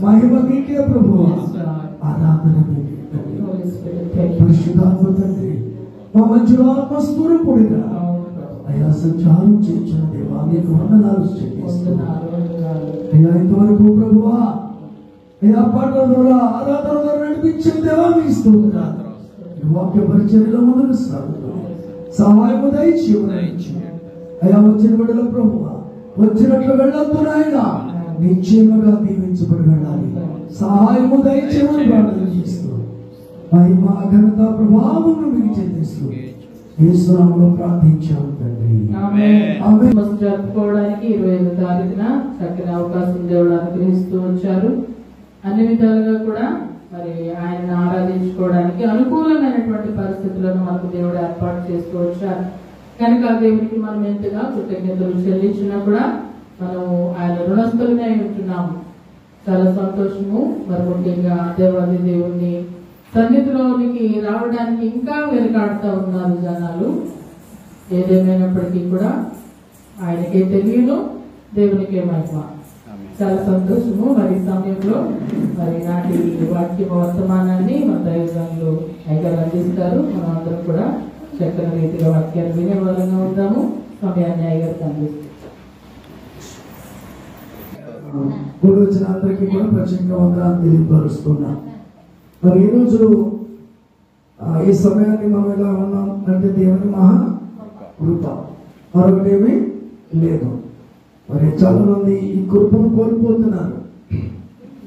महिमा मीके प्रभु आराधना పరిశుద్ధాత్మ తండ్రి మా మధ్యలో ఆత్మస్తూరు పొడిగా అయ్యా సంచారం చేయించిన దేవా మీకు వందనాలు చెల్లిస్తున్నాను అయ్యా ఇంతవరకు ప్రభువా అయ్యా పాటల ద్వారా ఆరాధన ద్వారా నడిపించిన దేవా మీ స్తోత్రాలు వాక్య పరిచర్యలో ముందుకు సాగుతాం సహాయము దయచేయండి అయ్యా వచ్చిన బిడ్డల ప్రభువా వచ్చినట్లు వెళ్ళొద్దు నాయన నిశ్చయముగా దీవించబడి వెళ్ళాలి సహాయము దయచేయమని ప్రార్థన చేస్తూ మహిమ ఘనత ప్రభావం మీకు చెల్లిస్తూ యేసు నామములో ప్రార్థించాము తండ్రి ఆమేన్. జరుపుకోవడానికి 25వ తారీఖున చక్కని అవకాశం దేవుడు అనుగ్రహిస్తూ వచ్చారు. అన్ని విధాలుగా కూడా మరి ఆయనను ఆరాధించుకోవడానికి అనుకూలమైనటువంటి పరిస్థితులను మనకు దేవుడు ఏర్పాటు చేస్తూ వచ్చారు. కనుక దేవునికి మనం ఎంతగా కృతజ్ఞతలు చెల్లించినా కూడా మనం ఆయన రుణస్థులనే ఉంటున్నాము. చాలా సంతోషము. మరి ముఖ్యంగా దేవాది దేవుణ్ణి సన్నిధిలోనికి రావడానికి ఇంకా వెనుకాడుతూ ఉన్నారు జనాలు. ఏదేమైనప్పటికీ కూడా ఆయనకే తెలియదు, దేవునికే మహిమ. చాలా సంతోషము. మరి సమయంలో మరి నాటి వాక్య వర్తమానాన్ని మన దైవజనులు అయ్యగారు అందిస్తారు. మనం అందరం కూడా చక్కని రీతిగా వాక్యాన్ని వినే వాళ్ళగా ఉందాము. సమయాన్ని అయ్యగారికి అందిస్తారు. కూడి వచ్చిన అందరికీ కూడా ప్రత్యేకంగా వందనాలు తెలియపరుస్తున్నాం. మరి ఈరోజు ఈ సమయాన్ని మనం ఎలా ఉన్నాం అంటే దేవుని మహా కృప, మరొకటేమీ లేదు. మరి చాలా మంది ఈ కృపను కోల్పోతున్నారు.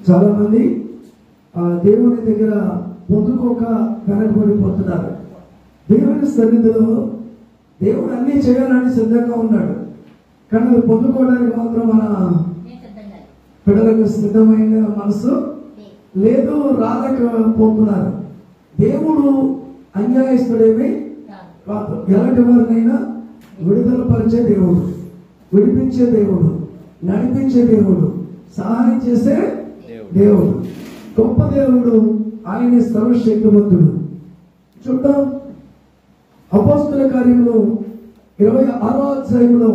చాలా మంది దేవుని దగ్గర పొందుకోక వెనకబడిపోతున్నారు. దేవుని సన్నిధిలో దేవుడు అన్ని చేయాలని సిద్ధంగా ఉన్నాడు, కానీ అది పొందుకోవడానికి మాత్రం మన పిల్లలకు సిద్ధమైన మనసు లేదు, రాలేకపోతున్నారు. దేవుడు అన్యాయస్తుడేమీ కాదు. ఎలాంటి వారినైనా విడుదల పరిచే దేవుడు, విడిపించే దేవుడు, నడిపించే దేవుడు, సహాయం చేసే దేవుడు, గొప్ప దేవుడు. ఆయన సర్వశక్తివంతుడు. చూద్దాం అపోస్తల కార్యములు 26వ అధ్యాయంలో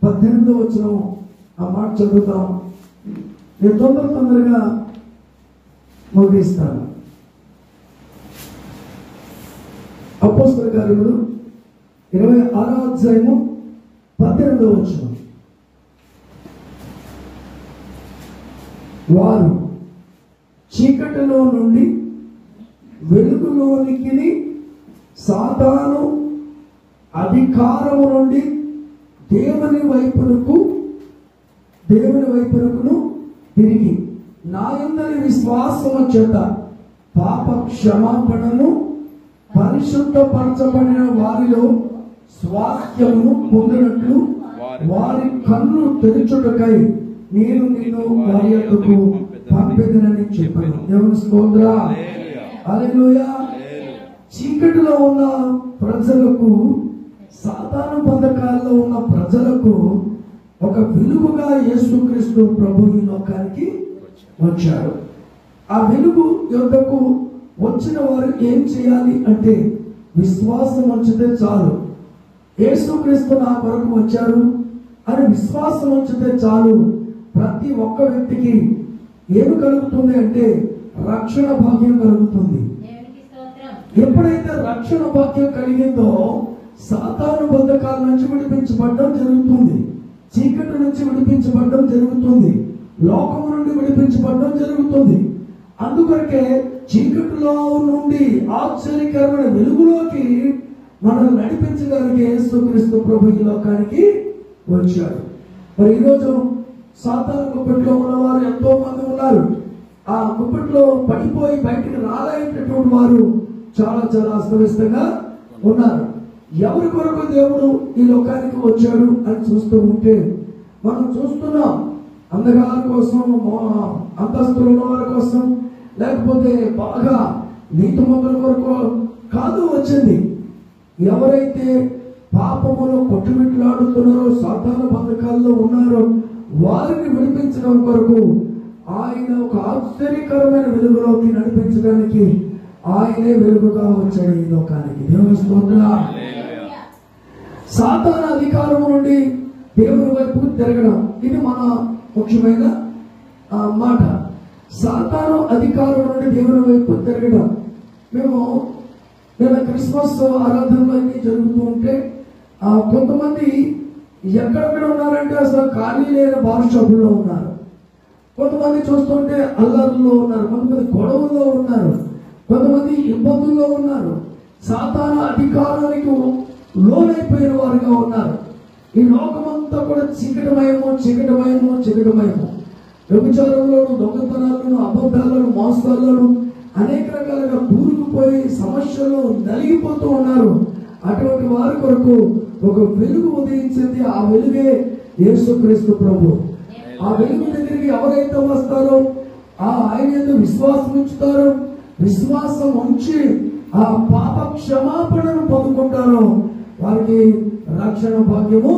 18వ వచనం ఆ మాట చదువుతాం. నేను తొందరగా ముగిస్తాను. అపోస్తల కార్యములు 26వ అధ్యాయము 18వ వచనం. వారు చీకటిలో నుండి వెలుగులోనికి, సాతాను అధికారము నుండి దేవుని వైపునకును తిరిగి నా యందలి విశ్వాసము చేత పాప క్షమాపణను పరిశుద్ధపరచబడిన వారిలో స్వాస్థ్యమును పొందినట్లు వారి కన్ను తెరుచుటకై నేను నిన్ను వారి యొద్దకు పంపెదనని చెప్పాను. దేవుని స్తోత్రం. హల్లెలూయా. చీకటిలో ఉన్న ప్రజలకు, సాతాను బంధకాల్లో ఉన్న ప్రజలకు ఒక వెలుగుగా యేసుక్రీస్తు ప్రభు ఈ లోకానికి వచ్చాడు. ఆ వెలుగు యొద్దకు వచ్చిన వారు ఏం చేయాలి అంటే విశ్వాసం ఉంచితే చాలు. యేసుక్రీస్తు నా కొరకు వచ్చారు అని విశ్వాసం ఉంచితే చాలు. ప్రతి ఒక్క వ్యక్తికి ఏమి కలుగుతుంది అంటే రక్షణ భాగ్యం కలుగుతుంది. ఎప్పుడైతే రక్షణ భాగ్యం కలిగిందో సాతాను బంధకాల నుంచి విడిపించబడడం జరుగుతుంది, చీకటి నుంచి విడిపించబడడం జరుగుతుంది, లోకము నుండి విడిపించబడడం జరుగుతుంది. అందుకొరకే చీకటిలో నుండి ఆశ్చర్యకరమైన వెలుగులోకి మనల్ని నడిపించగలిగే యేసుక్రీస్తు ప్రభు ఈ లోకానికి వచ్చాడు. మరి ఈరోజు సాతాను గుప్పెట్లో ఉన్నవారు ఎంతో మంది ఉన్నారు. ఆ గుప్పెట్లో పడిపోయి బయటికి రాలేటటువంటి వారు చాలా అస్తవ్యస్తంగా ఉన్నారు. ఎవరి కొరకు దేవుడు ఈ లోకానికి వచ్చాడు అని చూస్తూ ఉంటే మనం చూస్తున్నాం, అందగాల కోసం, అంతస్తులు ఉన్న వారి కోసం, లేకపోతే బాగా నీతిమంతుల కొరకు కాదు వచ్చింది. ఎవరైతే పాపములో కొట్టుమిట్లాడుతున్నారో, సాతాను బంధకాల్లో ఉన్నారో వారిని విడిపించడం కొరకు ఆయన ఒక ఆశ్చర్యకరమైన వెలుగులోకి నడిపించడానికి ఆయనే వెలుగుగా వచ్చాడు ఈ లోకానికి. దేవుని స్తోత్రం. సాతాను అధికారం నుండి దేవుని వైపు తిరగడం, ఇది మన ముఖ్యమైన మాట. సాతాను అధికారం నుండి దేవుని వైపు తిరగడం. మేము నిన్న క్రిస్మస్ ఆరాధనలు అన్ని జరుగుతూ ఉంటే కొంతమంది ఎక్కడెక్కడ ఉన్నారంటే అసలు ఖాళీ లేని బార్ షాపుల్లో ఉన్నారు, కొంతమంది చూస్తుంటే అల్లర్లో ఉన్నారు, కొంతమంది గొడవల్లో ఉన్నారు, కొంతమంది ఇబ్బందుల్లో ఉన్నారు, సాతాను అధికారానికి లోనైపోయిన వారుగా ఉన్నారు. ఈ లోకమంతా కూడా చీకటమయము, చీకటమయము, చీకటమయము. వ్యభిచారంలోను, దొంగతనాలను, అబద్ధాలను, మోసాలను అనేక రకాలుగా కూరుకుపోయి సమస్యలు నలిగిపోతూ ఉన్నారు. అటువంటి వారి కొరకు ఒక వెలుగు ఉదయించింది. ఆ వెలుగే యేసుక్రీస్తు ప్రభు. ఆ వెలుగు దగ్గరికి ఎవరైతే వస్తారో, ఆయన యందు విశ్వాసం ఉంచుతారో, విశ్వాసం ఉంచి ఆ పాప క్షమాపణను పొందుకుంటారో వారికి రక్షణ భాగ్యము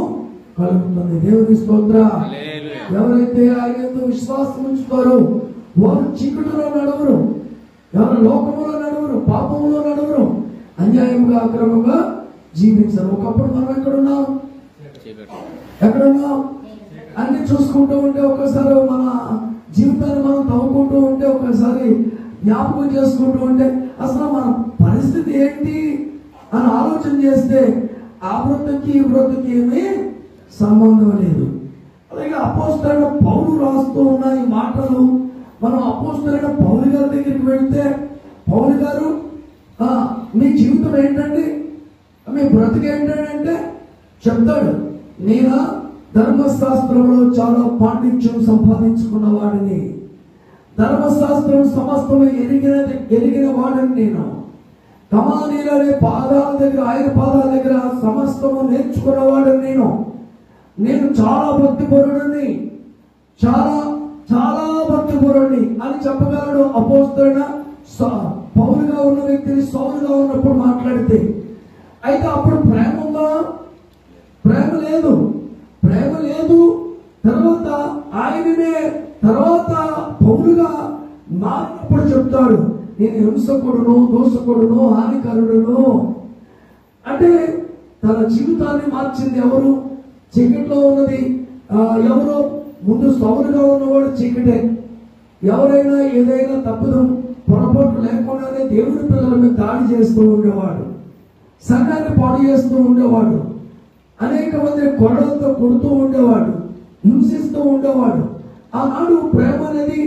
కలుగుతుంది. దేవుని స్తోత్రం. ఎవరైతే ఆయన యందు విశ్వాసం ఉంచుతారో వారు చీకటిలో నడవరు, ఎవరు లోకములో నడవరు, పాపములో నడవరు, అన్యాయంగా అక్రమంగా జీవించరు. ఒకప్పుడు మనం ఎక్కడున్నాం? అన్ని చూసుకుంటూ ఉంటే ఒకసారి మన జీవితాన్ని మనం తవ్వుకుంటూ ఉంటే, ఒకసారి జ్ఞాపకం చేసుకుంటూ ఉంటే అసలు మన పరిస్థితి ఏంటి అని ఆలోచన చేస్తే ఆ వృత్తికి ఈ వృత్తికి ఏమీ సంబంధం లేదు. అలాగే అపోస్తలుడైన పౌలు రాస్తూ ఉన్న ఈ మాటలు మనం అపోస్తలుడైన పౌలు గారి దగ్గరికి వెళ్తే, పౌలు గారు మీ జీవితం ఏంటండి, మీ బ్రతుకు ఏంటంటే చెప్తాడు, నేను ధర్మశాస్త్రంలో చాలా పాండిత్యం సంపాదించుకున్న వాడిని, ధర్మశాస్త్రం సమస్తము ఎరిగిన వాడిని, నేను గమాలీయుల పాదాల దగ్గర, ఆయన పాదాల దగ్గర సమస్తము నేర్చుకున్న వాడిని, నేను చాలా భక్తిపరుడిని, చాలా చాలా భక్తిపరుడిని అని చెప్పగలడు అపోస్తలుడైన పౌలుగా ఉన్న వ్యక్తిని సౌలుగా ఉన్నప్పుడు మాట్లాడితే. అయితే అప్పుడు ప్రేమ ఉందా? ప్రేమ లేదు, ప్రేమ లేదు. తర్వాత ఆయననే తర్వాత పౌలుగా మారినప్పుడు చెప్తాడు, నేను హింసకుడును, దోషకుడును, హానికరుడును. అంటే తన జీవితాన్ని మార్చింది ఎవరు? చీకట్లో ఉన్నది ఎవరు? ముందు సౌలుగా ఉన్నవాడు చీకటే. ఎవరైనా ఏదైనా తప్పుదం పొరపాటు లేకుండానే దేవుని పిల్లల మీద దాడి చేస్తూ ఉండేవాడు, సంఘాన్ని పాడు చేస్తూ ఉండేవాడు, అనేక మంది కొరలతో కొడుతూ ఉండేవాడు, హింసిస్తూ ఉండేవాడు. ఆనాడు ప్రేమ అనేది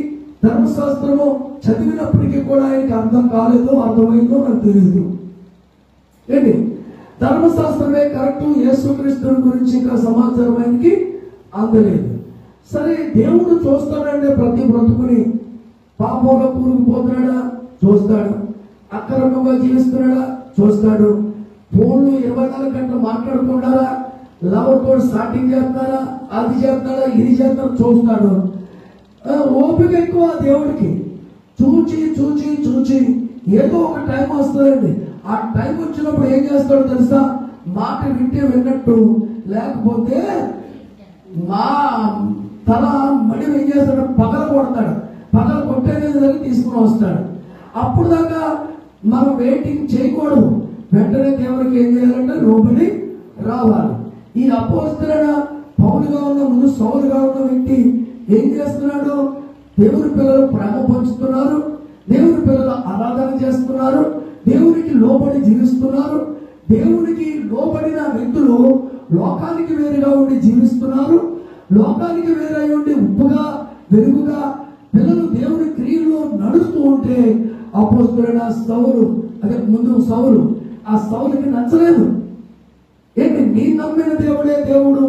ధర్మశాస్త్రము చదివినప్పటికీ కూడా ఆయనకి అర్థం కాలేదో, అర్థమైందో నాకు తెలియదు. ఏంటి ధర్మశాస్త్రమే కరెక్ట్, యేసుక్రీస్తుని గురించి ఇంకా సమాచారం ఆయనకి అందలేదు. సరే, దేవుడు చూస్తాడంటే ప్రతి బ్రతుకుని. పాపంలో కూరుకుపోతున్నాడా? చూస్తాడు. అక్రమంగా జీవిస్తున్నాడా? చూస్తాడు. ఫోన్లు 24 గంటలు మాట్లాడుకుంటారా? లవర్తో స్టార్టింగ్ చేస్తున్నారా? అది చేస్తున్నాడా? ఇది చేస్తున్నారా? చూస్తాడు. ఓపిక ఎక్కువ దేవుడికి. చూచి చూచి చూచి ఏదో ఒక టైం వస్తుందండి. ఆ టైం వచ్చినప్పుడు ఏం చేస్తాడో తెలుసా? మాట వింటే విన్నట్టు, లేకపోతే మా తల మడి ఏం చేస్తాడు? పగల కొడతాడు. పగల కొట్టేది తీసుకుని వస్తాడు. అప్పుడు దాకా మనం వెయిటింగ్ చేయకూడదు. వెంటనే దేవుడికి ఏం చేయాలంటే లోబడి రావాలి. ఈ అపోస్తలుడైన పౌలుగా ఉన్న ముందు సౌలుగా ఉన్న వ్యక్తి ఏం చేస్తున్నాడు? దేవుని పిల్లలు ప్రేమ పంచుతున్నారు, దేవుని పిల్లలు ఆరాధన చేస్తున్నారు, దేవునికి లోబడి జీవిస్తున్నారు. దేవునికి లోబడిన వ్యక్తులు లోకానికి వేరుగా ఉండి జీవిస్తున్నారు. లోకానికి వేరై ఉండి ఉప్పుగా వెలుగుగా పిల్లలు దేవుని క్రియల్లో నడుస్తూ ఉంటే అపోస్తలుడైన సౌలు, అదే ముందు సౌలు, ఆ సౌలుకి నచ్చలేదు. ఏంటి, నీ నమ్మిన దేవుడే దేవుడు,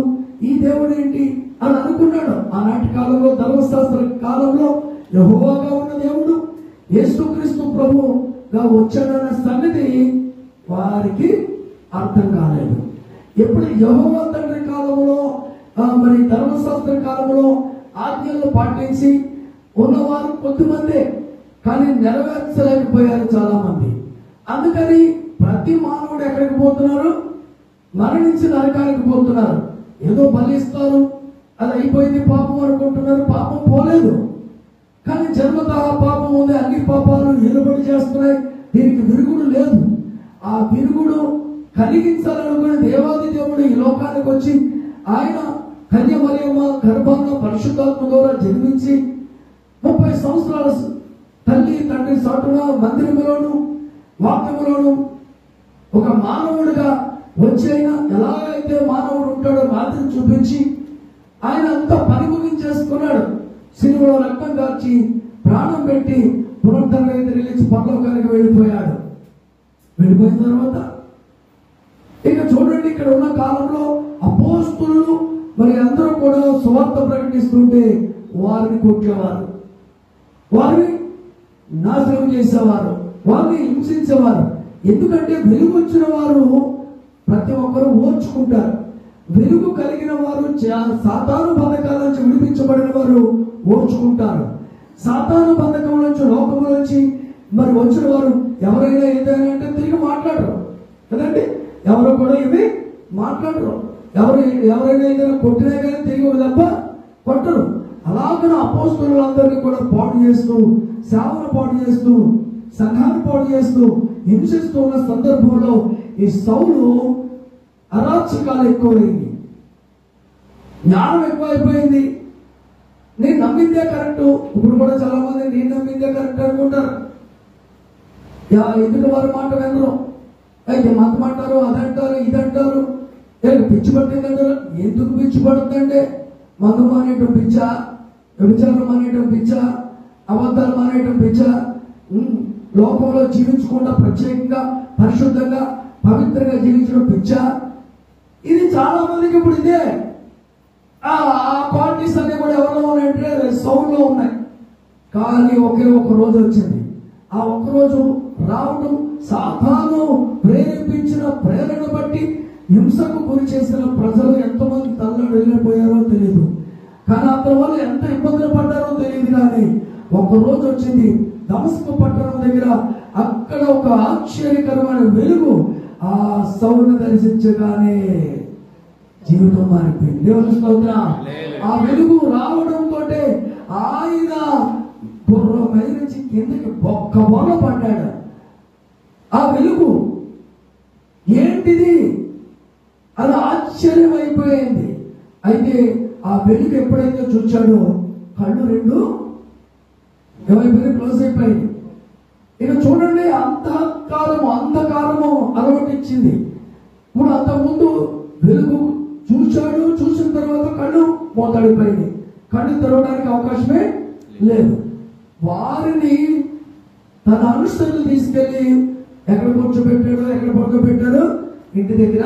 ఈ దేవుడు ఏంటి అని అనుకున్నాడు. ఆనాటి కాలంలో, ధర్మశాస్త్ర కాలంలో యెహోవాగా ఉన్న దేవుడు యేసుక్రీస్తు ప్రభుగా వచ్చాడన్న సంగతి వారికి అర్థం కాలేదు. ఎప్పుడు యెహోవా తండ్రి కాలంలో మరి ధర్మశాస్త్ర కాలంలో ఆజ్ఞలు పాటించి ఉన్నవారు కొద్దిమందే, కానీ నెరవేర్చలేకపోయారు చాలా మంది. అందుకని ప్రతి మానవుడు ఎక్కడికి పోతున్నారు? మరణించి నరకానికి పోతున్నారు. ఏదో బలిస్తారు, అది అయిపోయింది పాపం అనుకుంటున్నారు. పాపం పోలేదు, కానీ జన్మతః పాపం ఉంది. అన్ని పాపాలు నిలబడి చేస్తున్నాయి. దీనికి విరుగుడు లేదు. ఆ విరుగుడు కలిగించాలనుకునే దేవాది దేవుడు ఈ లోకానికి వచ్చి ఆయన కన్య మరియమ్మ గర్భంలో పరిశుద్ధాత్మ ద్వారా జన్మించి 30 సంవత్సరాల తల్లి తండ్రి సాటున మందిరంలోను వాక్యములోను ఒక మానవుడిగా వచ్చి ఆయన ఎలాగైతే మానవుడు ఉంటాడో మాదిరి చూపించి ఆయన అంతా పని ముగించేసుకున్నాడు. సిలువలో రక్తం కార్చి ప్రాణం పెట్టి పునరుద్ధరణ రిలీజ్ పరలోకానికి వెళ్ళిపోయాడు. వెళ్ళిపోయిన తర్వాత ఇక చూడండి, ఇక్కడ ఉన్న కాలంలో అపోస్తులు మరి అందరూ కూడా సువార్త ప్రకటిస్తుంటే వారిని కొట్టేవారు, వారిని నాశనం చేసేవారు, వారిని హింసించేవారు. ఎందుకంటే వెలుగు వచ్చిన వారు ప్రతి ఒక్కరూ ఓర్చుకుంటారు. వెలుగు కలిగిన వారు సాతాను బంధకాల నుంచి విడిపించబడిన వారు ఓర్చుకుంటారు. సాతాను బంధకం నుంచి లోకము నుంచి మరి వచ్చిన వారు ఎవరైనా ఏదైనా అంటే తిరిగి మాట్లాడరు కదండి. ఎవరు కూడా ఇవి మాట్లాడరు. ఎవరైనా ఏదైనా కొట్టినా కానీ తిరిగి ఒక దెబ్బ కొట్టరు. అలాగే అపోస్తలులందరినీ కూడా పాడు చేస్తూ, సేవను పాడు చేస్తూ, సంఘాన్ని పాడు చేస్తూ హింసిస్తూ ఉన్న సందర్భంలో ఈ సౌలు అరాచకాలు ఎక్కువైంది, జ్ఞానం ఎక్కువైపోయింది. నేను నమ్మిందే కరెక్ట్. ఇప్పుడు కూడా చాలా మంది నేను నమ్మిందే కరెక్ట్ అనుకుంటారు. ఎదుటి వారి మాట వినరు. అయితే మాట్లాడతారు, అదంటారు, ఇదంటారు. పిచ్చి పట్టిందంటారు. ఎందుకు పిచ్చి పడుతుందంటే మందు మానేయటం పిచ్చా, వ్యభిచారం మానేయటం పిచ్చా, అబద్ధాలు మానేయటం పిచ్చా, లోకంలో జీవించకుండా ప్రత్యేకంగా పరిశుద్ధంగా పవిత్రంగా జీవించడం పిచ్చా. ఇది చాలా మందికి ఇప్పుడు ఇదే. ఆ క్వాలిటీస్ అన్ని కూడా ఎవరిలో ఉన్నాయంటే సౌల్లో ఉన్నాయి. కానీ ఒకే ఒక రోజు వచ్చింది. ఆ ఒక్కరోజు రావడం సాతాను ప్రేరేపించిన ప్రేరణ బట్టి హింసకు గురి చేసిన ప్రజలు ఎంతమంది తల్లలో వెళ్ళిపోయారో తెలియదు, కానీ అతని వల్ల ఎంత ఇబ్బందులు పడ్డారో తెలియదు. కానీ ఒక రోజు వచ్చింది దమస్కు పట్టణం దగ్గర, అక్కడ ఒక ఆశ్చర్యకరమైన వెలుగు ఆ సౌలును దర్శించగానే జీవితం మారిపోయింది. దేవుని స్తోత్రం. ఆ వెలుగు రావడంతో ఆయన బుర్ర నుంచి కిందకి ఒక్క బొర్ర పడ్డాడు. ఆ వెలుగు ఏంటిది? అది ఆశ్చర్యం అయిపోయింది. అయితే ఆ వెలుగు ఎప్పుడైతే చూచాడో కళ్ళు రెండు ఏమైపోయి క్లోజ్ అయిపోయింది. ఇక చూడండి, అంధకారము అలవాటిచ్చింది. ఇప్పుడు అంతకుముందు వెలుగు చూశాడు, చూసిన తర్వాత కళ్ళు మోతాడిపోయింది, కళ్ళు తెరవడానికి అవకాశమే లేదు. వారిని తన అనుసరులు తీసుకెళ్లి ఎక్కడ పడుకోబెట్టాడు? ఇంటి దగ్గర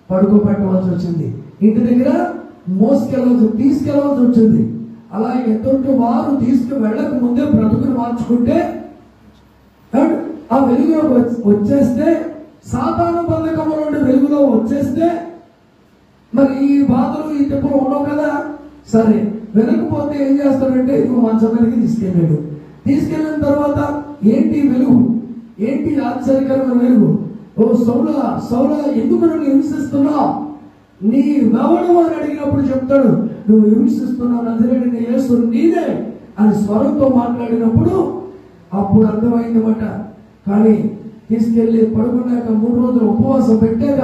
పడుకోబెట్టవలసి వచ్చింది. ఇంటి దగ్గర తీసుకెళ్లవలసి వచ్చింది. అలా ఎదుటి వారు తీసుకువెళ్ళక ముందే బ్రతుకుని మార్చుకుంటే ఆ వెలుగులో వచ్చేస్తే, సాతాను బంధకము నుండి వెలుగులో వచ్చేస్తే మరి ఈ బాధలు ఈ తిప్పులు ఉండవు కదా. సరే, వెనకపోతే ఏం చేస్తాడంటే ఇదిగో మంచం మీదకి తీసుకెళ్ళిన తర్వాత ఏంటి వెలుగు? ఏంటి ఆశ్చర్యకరమైన వెలుగు? ఓ సౌలా ఎందుకు నన్ను హింసిస్తున్నావు? నీ వెవడు అని అడిగినప్పుడు చెప్తాడు, నువ్వు హింసిస్తున్నావు నజరేయుడైన యేసు నీనే అని స్వరంతో మాట్లాడినప్పుడు అప్పుడు అర్థమైందన్నమాట. కానీ తీసుకెళ్లి పడుకున్నాక 3 రోజులు ఉపవాసం పెట్టాక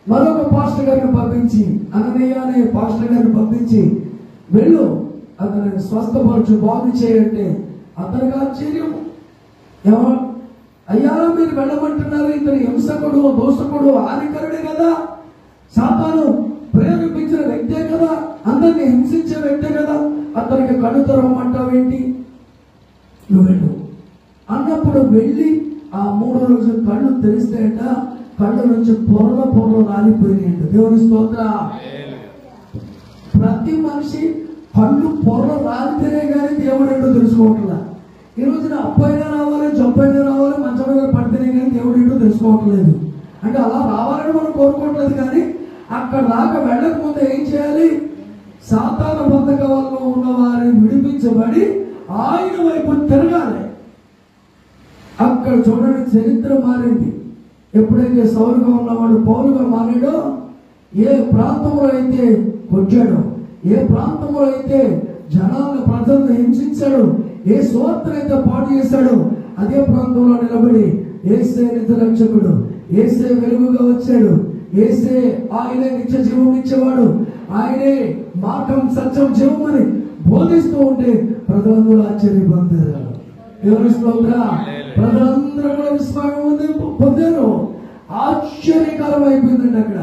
మరొక పాస్టర్ గారిని పంపించి, అననయ్య అనే పాస్టర్ గారిని పంపించి, వెళ్ళు అతనిని స్వస్థపరచు, బాగు చేయంటే అతనికి ఆశ్చర్యం. అయ్యా మీరు వెళ్ళమంటున్నారు, ఇతని హింసకుడు, దోషకుడు, హానికరుడే కదా, సాతాను ప్రేరేపించిన వ్యక్తే కదా, అందరినీ హింసించే వ్యక్తే కదా, అతనికి కళ్ళు తెరవమంటావేంటి? నువ్వు వెళ్ళు అన్నప్పుడు వెళ్ళి ఆ 3వ రోజు కళ్ళు తెరిస్తేట కళ్ళు నుంచి పొరలు రాలిపోయినాయంట. దేవుని స్తోత్రం. ప్రతి మనిషి కళ్ళు పొరలు రాలితేనే కానీ దేవుడు ఏంటో తెలుసుకోవట్లా. ఈ రోజున అప్పైనా రావాలి, జబ్బైనా రావాలి, మంచం మీద పడితేనే కానీ దేవుడు ఏంటో తెలుసుకోవట్లేదు. అంటే అలా రావాలని మనం కోరుకోవట్లేదు, కానీ అక్కడ దాకా వెళ్ళకపోతే ఏం చేయాలి? సాతాను బంధకాల్లో ఉన్న వారిని విడిపించబడి ఆయన వైపు తిరగాలి. అక్కడ చూడండి, చరిత్ర మారింది. ఎప్పుడైతే సౌలుగా ఉన్నవాడు పౌలుగా మారాడో, ఏ ప్రాంతంలో అయితే కొట్టాడో, ఏ ప్రాంతంలో అయితే జనాలను ప్రజలను హింసించాడు, ఏ సువార్త అయితే పాటు చేశాడో, అదే ప్రాంతంలో నిలబడి యేసే నిత్య రక్షకుడు, యేసే వెలుగుగా వచ్చాడు, యేసే ఆయనే నిత్య జీవం ఇచ్చేవాడు, ఆయనే మార్గం సత్యం జీవం అని బోధిస్తూ ఉంటే ప్రజలందరూ ఆశ్చర్యపొందారు. ఎవరి స్తోత్రం! ప్రజలందరూ కూడా విస్మయం పొందారు. ఆశ్చర్యకరం అయిపోయిందండి అక్కడ.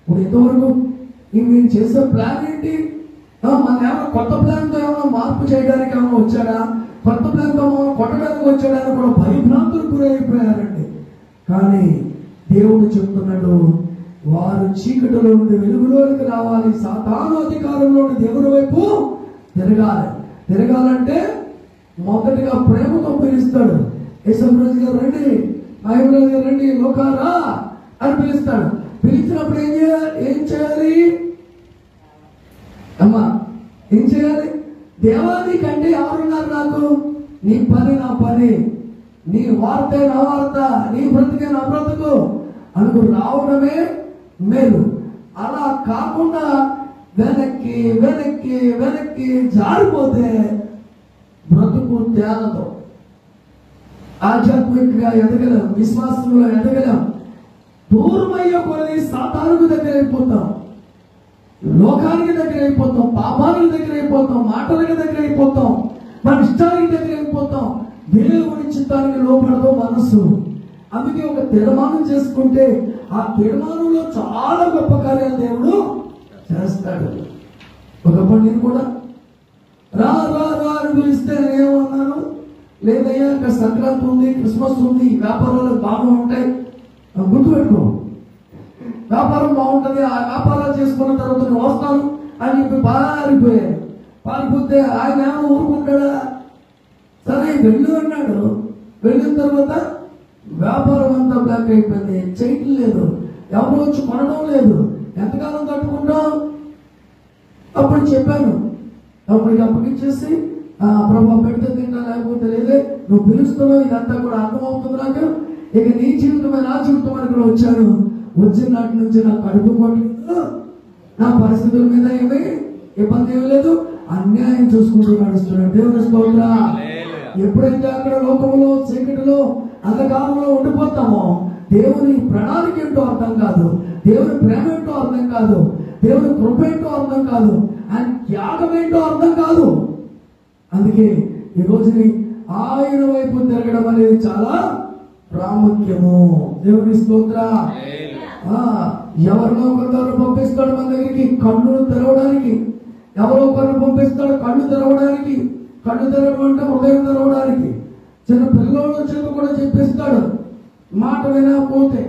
ఇప్పుడు ఇంతవరకు మేము చేసే ప్లాన్ ఏంటి? మన ఏమైనా కొత్త ప్లాన్తో ఏమైనా మార్పు చేయడానికి ఏమైనా వచ్చాడా, కొత్త ప్లాన్తో కొట్టడానికి వచ్చాడా అని కూడా భయభ్రాంతులు గురైపోయారండి. కానీ దేవుడు చెప్తున్నాడు, వారు చీకటిలో నుండి వెలుగులోకి రావాలి, సాతాను అధికారంలో నుండి దేవుడి వైపు తిరగాలి. తిరగాలంటే మొదటిగా ప్రేమతో పిలుస్తాడు. యేసుప్రభు గారు రండి, మహిమరాజు గారు రండి, లోకారా అని పిలుస్తాడు. పిలిచినప్పుడు ఏం చేయాలి అమ్మా? ఏం చేయాలి? దేవాది కంటే ఎవరున్నారు నాకు? నీ పని నా పని, నీ వార్తే నా వార్త, నీ బ్రతికే నా బ్రతుకు అనుకు రావడమే మేలు. అలా కాకుండా వెనక్కి వెనక్కి వెనక్కి జారిపోతే బ్రతుకు తేలతో ఆధ్యాత్మికంగా ఎదగలేం, విశ్వాసంలో ఎదగలేం. దూరమయ్యే కొద్ది సాతానుకు దగ్గర అయిపోతాం, లోకానికి దగ్గర అయిపోతాం, పాపానికి దగ్గర అయిపోతాం, మాటలకు దగ్గర అయిపోతాం, మన ఇష్టానికి దగ్గర అయిపోతాం. దేవుని చిత్తానికి లోపడదు మనస్సు. అందుకే ఒక తీర్మానం చేసుకుంటే ఆ తీర్మానంలో చాలా గొప్ప కార్యాలు దేవుడు చేస్తాడు. ఒకప్పుడు నేను కూడా రా రా రా అని పిలిస్తే నేనేమన్నాను? లేదయ్యా, ఇంకా సంక్రాంతి ఉంది, క్రిస్మస్ ఉంది, వ్యాపారాలు బాగా ఉంటాయి, గుర్తుపెట్టుకో, వ్యాపారం బాగుంటుంది, ఆ వ్యాపారాలు చేసుకున్న తర్వాత నేను వస్తాను అని చెప్పి పారిపోయాను. పారిపోతే ఆయన ఏమైనా ఊరుకుంటాడా? సరే వెళ్ళు అన్నాడు. వెళ్ళిన తర్వాత వ్యాపారం అంతా బ్లాక్ అయిపోయింది, చేయటం లేదు, ఎవరు వచ్చి కొనడం లేదు. ఎంతకాలం తట్టుకుంటాం? అప్పుడు చెప్పాను, అప్పటికిచ్చేసి ప్రభావ పెడితే తింటా, లేకపోతే లేదే, నువ్వు పిలుస్తున్నావు, ఇదంతా కూడా అర్థమవుతుంది నాకు. ఇక నీ జీవితమే నా జీవితం అని కూడా వచ్చాను. వచ్చిన నాటి నుంచి నాకు కడుపు కొట్టలేదు, నా పరిస్థితుల మీద ఏమీ ఇబ్బంది ఏమీ లేదు, అన్యాయం చూసుకుంటూ నడుస్తున్నాడు. దేవుని స్తోత్రం! ఎప్పుడైతే అక్కడ లోకంలో చీకటిలో అంధకారంలో ఉండిపోతామో దేవుని ప్రణాళిక ఏంటో అర్థం కాదు, దేవుని ప్రేమ ఏంటో అర్థం కాదు, దేవుని కృప ఏంటో అర్థం కాదు, ఆయన త్యాగం ఏంటో అర్థం కాదు. అందుకే ఈ రోజుని ఆయన వైపు తిరగడం అనేది చాలా ప్రాముఖ్యము. దేవుని స్తోత్రం! ఎవరినో ఒకరు పంపిస్తాడు మన దగ్గరికి కన్నులు తెరవడానికి, ఎవరో ఒకరిని పంపిస్తాడు కళ్ళు తెరవడానికి. కళ్ళు తెరవడం అంటే హృదయం తెరవడానికి. చిన్న పిల్లల చేత కూడా చెప్పిస్తాడు. మాట వినకపోతే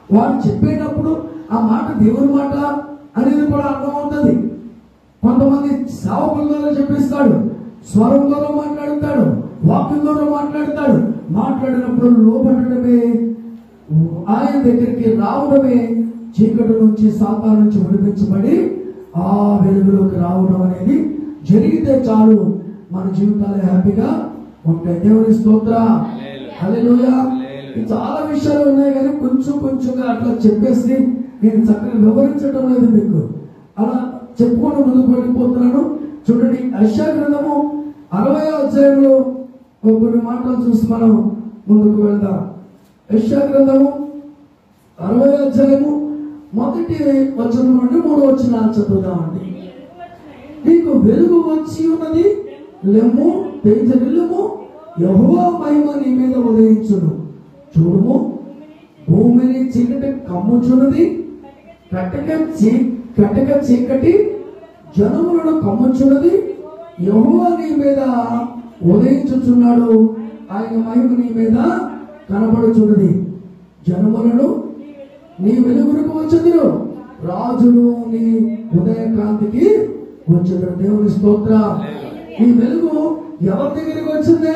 వాడు చెప్పేటప్పుడు ఆ మాట దేవుని మాట అనేది కూడా అర్థమవుతుంది. కొంతమంది సేవకుల ద్వారా చెప్పిస్తాడు, స్వరం ద్వారా మాట్లాడతాడు, వాక్యం ద్వారా మాట్లాడతాడు. మాట్లాడినప్పుడు లోబడమే, ఆయన దగ్గరికి రావడమే చీకటి నుంచి సాతాను నుంచి విడిపించబడి ఆ వెలుగులోకి రావడం అనేది జరిగితే చాలు, మన జీవితాలు హ్యాపీగా ఉంటాయి. దేవుని స్తోత్రం! హల్లెలూయా! చాలా విషయాలు ఉన్నాయి, కానీ కొంచెం కొంచెంగా అట్లా చెప్పేసి నేను చక్కగా వివరించడం లేదు మీకు. అలా చెప్పుకొని ముందుకు వెళ్ళిపోతున్నాను. చూడండి, యెషయా గ్రంథము 60వ అధ్యాయంలో కొన్ని మాటలు చూసి మనం ముందుకు వెళ్దాం. యెషయా గ్రంథము 60వ అధ్యాయము 1వ వచనం నుండి 3వ వచనాలు చదువుదామండి. నీకు వెలుగు వచ్చి ఉన్నది, లెమ్ము తేజరిల్లుము, యెహోవా మహిమ నీ మీద ఉదయించును. చూడుము, భూమిని చీకటి కమ్ముచున్నది, కటక చీకటి జనములను కమ్ముచున్నది. యెహోవా నీ మీద ఉదయించుచున్నాడు, ఆయన మహిమ నీ మీద కనబడుచున్నది. జనములను నీ వెలుగులకు వచ్చుదురు, రాజులు నీ ఉదయకాంతికి వచ్చుదురు. దేవుని స్తోత్రం! ఈ వెలుగు ఎవరి దగ్గరికి వచ్చింది?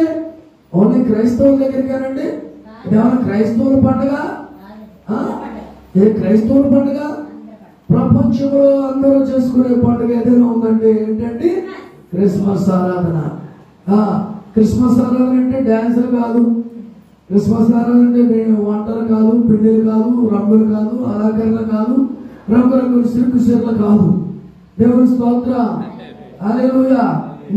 ఓన్లీ క్రైస్తవుల దగ్గరికేనండి? ఇదేమన్నా క్రైస్తవుల పండుగ? ఏ క్రైస్తవుల పండుగ? ప్రపంచంలో అందరూ చేసుకునే పండుగ ఏదైనా ఉందంటే ఏంటంటే క్రిస్మస్ ఆరాధన. క్రిస్మస్ ఆరాధన అంటే డ్యాన్సులు కాదు, క్రిస్మస్ ఆరాధన అంటే వంటలు కాదు, పిండిలు కాదు, రంగులు కాదు, అలంకరణ కాదు, రంగురంగుల సిరుకు చీరలు కాదు. దేవుని స్తోత్రం, హల్లెలూయా.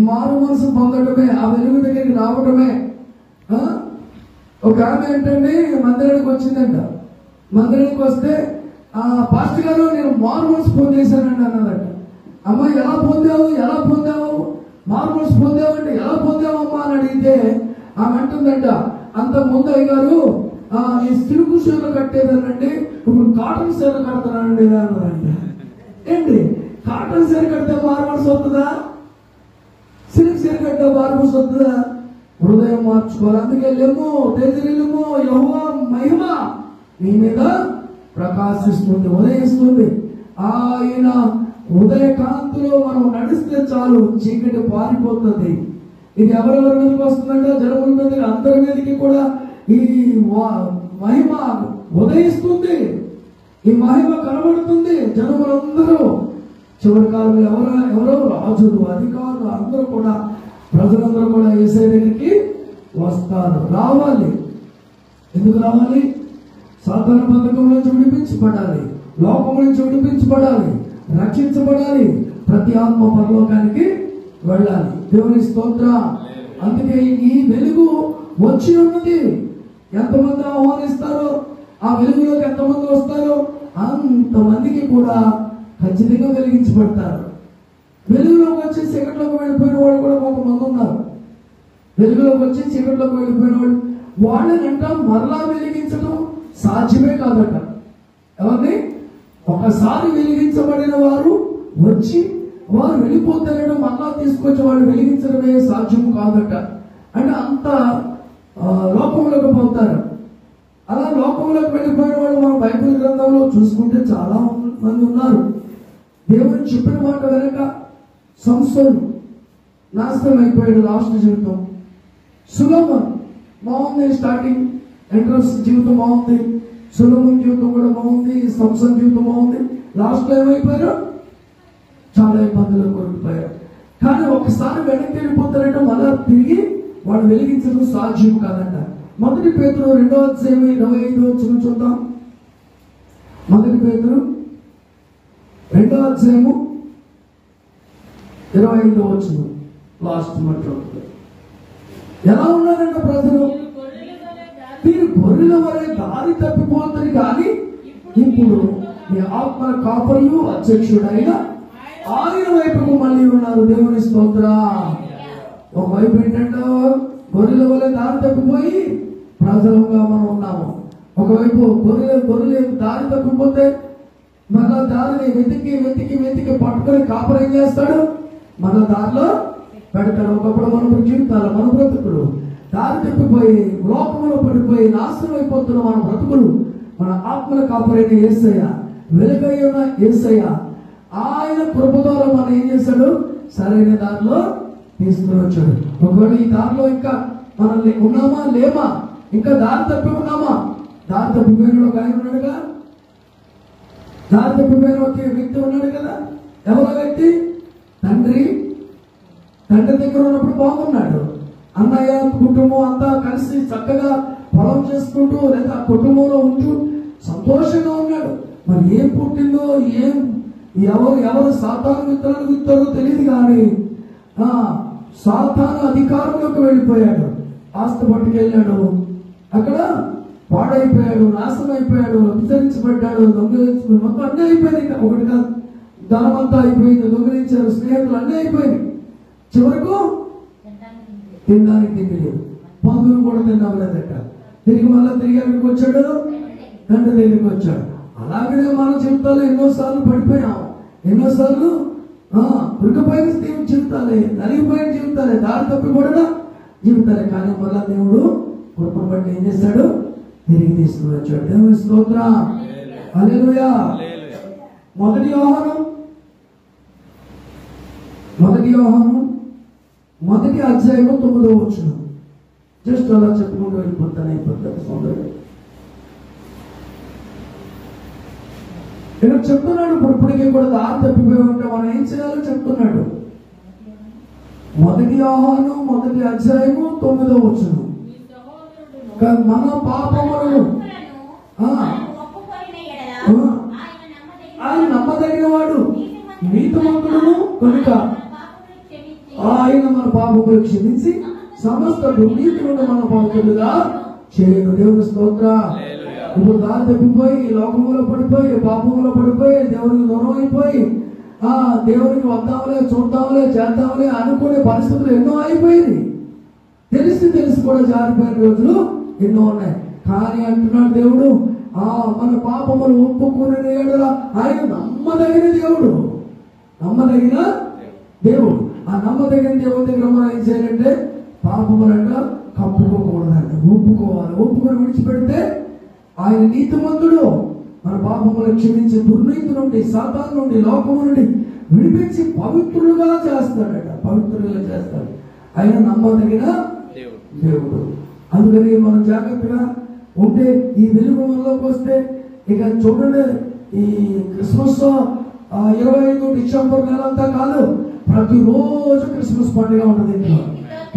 మారు మనసు పొందడమే, ఆ వెలుగు దగ్గరికి రావడమే. ఒక ఆమె ఏంటండి మందిరానికి వచ్చిందంట. మందిరానికి వస్తే పాస్టర్ గారు నేను మారు మనసు పొందేశానండి అన్నదట. అమ్మ ఎలా పొందావు మారు మనసు పొందావు అంటే ఎలా పొందావమ్మా అని అడిగితే ఆమె అంటుందంట, అంత ముందు అయ్యగారు ఈ సిరుకు చీరలు కట్టేదానండి, ఇప్పుడు కాటన్ చీరలు కడతానండి అన్నదంట. ఏంటి కాటన్ చీర కడితే మారు మనసు వస్తుందా? సిల్క్ చీర కడితే మారు మనసు వస్తుందా? హృదయం మార్చుకోవాలి. అందుకే తేజరిల్లుము, యెహోవా మహిమ నీ మీద ప్రకాశిస్తుంది, ఉదయిస్తుంది. ఆయన ఉదయకాంతిలో మనం నడిస్తే చాలు, చీకటి పారిపోతుంది. ఇది ఎవరెవరి మీదకి వస్తుందంటే జనముల మీదకి, అందరి మీదకి కూడా ఈ మహిమ ఉదయిస్తుంది, ఈ మహిమ కనబడుతుంది. జనములందరూ చివరి కాలంలో ఎవరో రాజులు, అధికారులు అందరూ కూడా, ప్రజలందరూ కూడా యేసయ్య దగ్గరికి వస్తారు. రావాలి. ఎందుకు రావాలి? సాధారణ పథకం నుంచి విడిపించబడాలి, లోకం నుంచి విడిపించబడాలి, రక్షించబడాలి, ప్రతి ఆత్మ పరలోకానికి వెళ్ళాలి. దేవుని స్తోత్రం. అందుకే ఈ వెలుగు వచ్చి ఉన్నది. ఎంతమంది ఆహ్వానిస్తారో, ఆ వెలుగులోకి ఎంతమంది వస్తారో అంతమందికి కూడా ఖచ్చితంగా వెలిగించబడతారు. వెలుగులోకి వచ్చి చీకట్లోకి వెళ్ళిపోయిన వాళ్ళు కూడా కొంతమంది ఉన్నారు. వెలుగులోకి వచ్చి చీకట్లోకి వెళ్ళిపోయిన వాళ్ళనంట మరలా వెలిగించడం సాధ్యమే కాదట. ఎవరిని? ఒకసారి వెలిగించబడిన వారు వచ్చి వారు వెళ్ళిపోతారని మళ్ళా తీసుకొచ్చి వాళ్ళు వెలిగించడమే సాధ్యం కాదట. అంటే అంత లోకంలోకి పోతారు. అలా లోకంలోకి వెళ్ళిపోయిన వాళ్ళు మన బైబిల్ గ్రంథంలో చూసుకుంటే చాలా మంది ఉన్నారు. దేవుని చెప్పిన మాట వెనక సంస్థలు నాశనం అయిపోయాడు. లాస్ట్ జీవితం సులభం బాగుంది, స్టార్టింగ్ ఎంట్రన్స్ జీవితం బాగుంది, సులభం జీవితం కూడా బాగుంది, సంస్థల జీవితం బాగుంది. లాస్ట్ లో ఏమైపోయారు? చాలా ఇబ్బందులు కోల్పోయారు. కానీ ఒకసారి వెనక్కి వెళ్ళిపోతారంటే మళ్ళా తిరిగి వాళ్ళు వెలిగించడం సాధ్యం కాదంట. మొదటి పేతురు 2వ అధ్యాయం 25వ వచనం చూద్దాం. మొదటి పేతురు 2వ అధ్యాయము 25వ వచనం లాస్ట్ మాట. ఎలా ఉన్నారంట ప్రజలు? మీరు గొర్రెల వలె దారి తప్పిపోతుంది, కానీ ఇప్పుడు మీ ఆత్మల కాపరియు అధ్యక్షుడైన ఆయన వైపుకు మళ్ళీ ఉన్నారు. దేవుని స్తోత్రం. ఒకవైపు ఏంటంటే గొర్రెల వలె దారి తప్పిపోయి ప్రజలుగా మనం ఉన్నాము. ఒకవైపు గొర్రెలు దారి తప్పిపోతే మళ్ళా దారిని వెతికి పట్టుకొని కాపరి ఏం చేస్తాడు? మన దారిలో పెడతాడు. ఒకప్పుడు మన జీవితాలు, మన బ్రతుకులు దారి తప్పిపోయి లోకంలో పడిపోయి నాశనం అయిపోతున్న మన బ్రతుకులు, మన ఆత్మల కాపరైన యేసయ్య, వెలుగైన యేసయ్య, ఆయన కృప ద్వారా మనం ఏం చేశాడు? సరైన దారిలో తీసుకుని వచ్చాడు. ఒకవేళ ఈ దారిలో ఇంకా మనం ఉన్నామా లేమా? ఇంకా దారి తప్పి ఉన్నామా? దారి తప్పిపోయిన ఒక ఆయన ఉన్నాడుగా, దారి తప్పిపోయిన ఒక వ్యక్తి ఉన్నాడు కదా. ఎవరో వ్యక్తి? తండ్రి దగ్గర ఉన్నప్పుడు బాగున్నాడు. అన్నయ్య కుటుంబం అంతా కలిసి చక్కగా పొలం చేసుకుంటూ లేదా కుటుంబంలో ఉంటూ సంతోషంగా ఉన్నాడు. మరి ఏం పుట్టిందో, ఎవరు సాతాను విత్తనాలు విత్తారో తెలియదు. కానీ సాతాను అధికారంలోకి వెళ్ళిపోయాడు. ఆస్తి పట్టుకెళ్ళాడు, అక్కడ పాడైపోయాడు, నాశనం అయిపోయాడు, విస్తరించబడ్డాడు, దొంగలించబడి మొత్తం అన్నీ అయిపోయింది. ఒకటి కాదు, ధనం అంతా అయిపోయింది, దొంగలించారు, స్నేహితులు అన్నీ అయిపోయింది. చివరకు తినడానికి తిండి లేదు, పందులు కూడా తినలేదట. తిరిగి ఎక్కడికి వచ్చాడు? తండ్రి దగ్గరికి వచ్చాడు. అలాగనే మన జీవితాలు ఎన్నోసార్లు పడిపోయాం, ఎన్నోసార్లు ఉరికిపోయిన జీవితాలే, నలిగిపోయిన జీవితాలే, దారి తప్పిపడిన జీవితాలే. కానీ మళ్ళా దేవుడు కృపను బట్టి ఏం చేస్తాడు? తిరిగి తీసుకుని వచ్చాడు. దేవుని స్తోత్రం. హల్లెలూయా. మొదటి యోహాను 1వ అధ్యాయము 9వ వచనం. జస్ట్ అలా చెప్పుకుంటూ వెళ్ళిపోతాను. అయిపోతుంది. ఇక్కడ చెప్తున్నాడు, ఇప్పటికీ కూడా దారి తప్పిపోయి ఉంటే మనం ఏం చేయాలో చెప్తున్నాడు. 1 యోహాను 1వ అధ్యాయము 9వ వచనం. మన పాపములను ఆయన నమ్మదగిన వాడు, నీతిమంతుడును కనుక ఆయన మన పాపములు క్షమించి సమస్త దుర్నీతి నుండి మన పాపములుగా చేయను. దేవుని స్తోత్ర. ఇప్పుడు దారి తప్పిపోయి లోకములో పడిపోయి పాపములో పడిపోయి దేవునికి దూరం అయిపోయి దేవునికి వద్దాంలే చూద్దాంలే చేద్దాంలే అనుకునే పరిస్థితులు ఎన్నో అయిపోయింది. తెలిసి కూడా జారిపోయిన రోజులు ఎన్నో ఉన్నాయి. కానీ అంటున్నాడు దేవుడు, మన పాపములు ఒప్పుకునే ఎడల ఆయన నమ్మదగిన దేవుడు. నమ్మదగిన దేవుడు. ఆ నమ్మదగిన దేవుడి దగ్గర మనం ఏం చేయాలంటే పాపములంట కప్పుకోకూడదంట, ఒప్పుకోవాలి. ఒప్పుకొని విడిచిపెడితే ఆయన నీతిమంతుడు, మన పాపములను క్షమించి దుర్నీతి నుండి సాతాను నుండి లోకము నుండి విడిపించి పవిత్రులుగా చేస్తాడట. పవిత్రులుగా చేస్తాడు. ఆయన నమ్మదగిన దేవుడు. అందుకని మనం జాగ్రత్తగా ఉంటే ఈ వెలుగు మనలోకి వస్తే ఇక చూడండి, ఈ క్రిస్మస్ 25 డిసెంబర్ నెలంతా కాదు, ప్రతిరోజు క్రిస్మస్ పండుగ ఉంటుంది. ఇంట్లో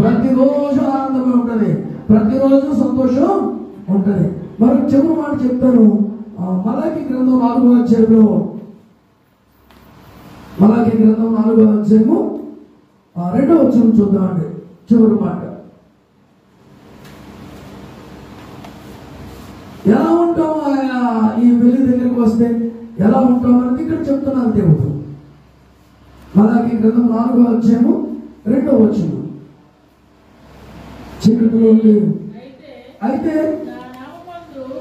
ప్రతిరోజు ఆనందమే ఉంటుంది, ప్రతిరోజు సంతోషం ఉంటుంది. మరి చివరి మాట చెప్తాను. మలాకి గ్రంథం 4వ అధ్యాయంలో, మలాకి గ్రంథం 4వ అధ్యాయము 2వ వచనం చూద్దామండి. చివరి మాట ఎలా ఉంటాం ఆయన ఈ వెలుగు దగ్గరికి వస్తే ఎలా ఉంటాం అనేది ఇక్కడ చెప్తున్నాను దేవుడు. మలాకి గ్రంథం 4వ అధ్యాయము 2వ వచనం. చీకటిలో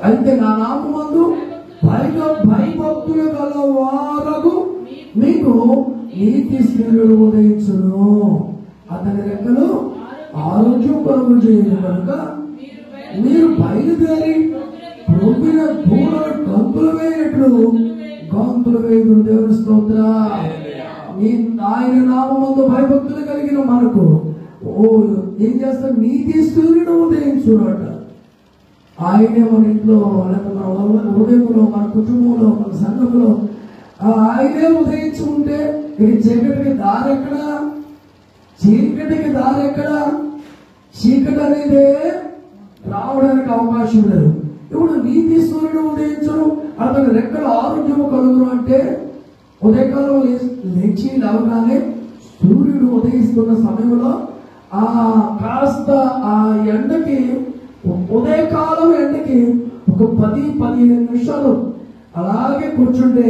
అయితే నా నామమందు భయభక్తులు గల వారకు మీకు నీతి శ్రేణులు ఉదయించును. అతని రెక్కలు ఆరోగ్యం కొరకు చేయను కనుక మీరు బయలుదేరి ప్రొబ్బిన దూడలు గంతులు వేయుదురు. దేవుని స్తోత్ర. ఆయన నామమందు భయభక్తులు కలిగిన మనకు ఏం చేస్తాడు? నీతి సూర్యుడు ఉదయించున్నట. ఆయనే మన ఇంట్లో, లేకపోతే మన హృదయంలో, మన కుటుంబంలో, మన సంఘంలో ఆయనే ఉదయించుకుంటే ఈ చీకటికి దారెక్కడా? చీకటికి దారెక్కడా? చీకటి అనేది రావడానికి అవకాశం లేదు. ఇప్పుడు నీతి సూర్యుడు ఉదయించను, అతని రెక్కల ఆరోగ్యము కలుగును. అంటే ఉదయకాలం లేచి లేవగానే సూర్యుడు ఉదయిస్తున్న సమయంలో కాస్త ఆ ఎండకి, ఉదయకాలం ఎండకి ఒక 10-15 నిమిషాలు అలాగే కూర్చుంటే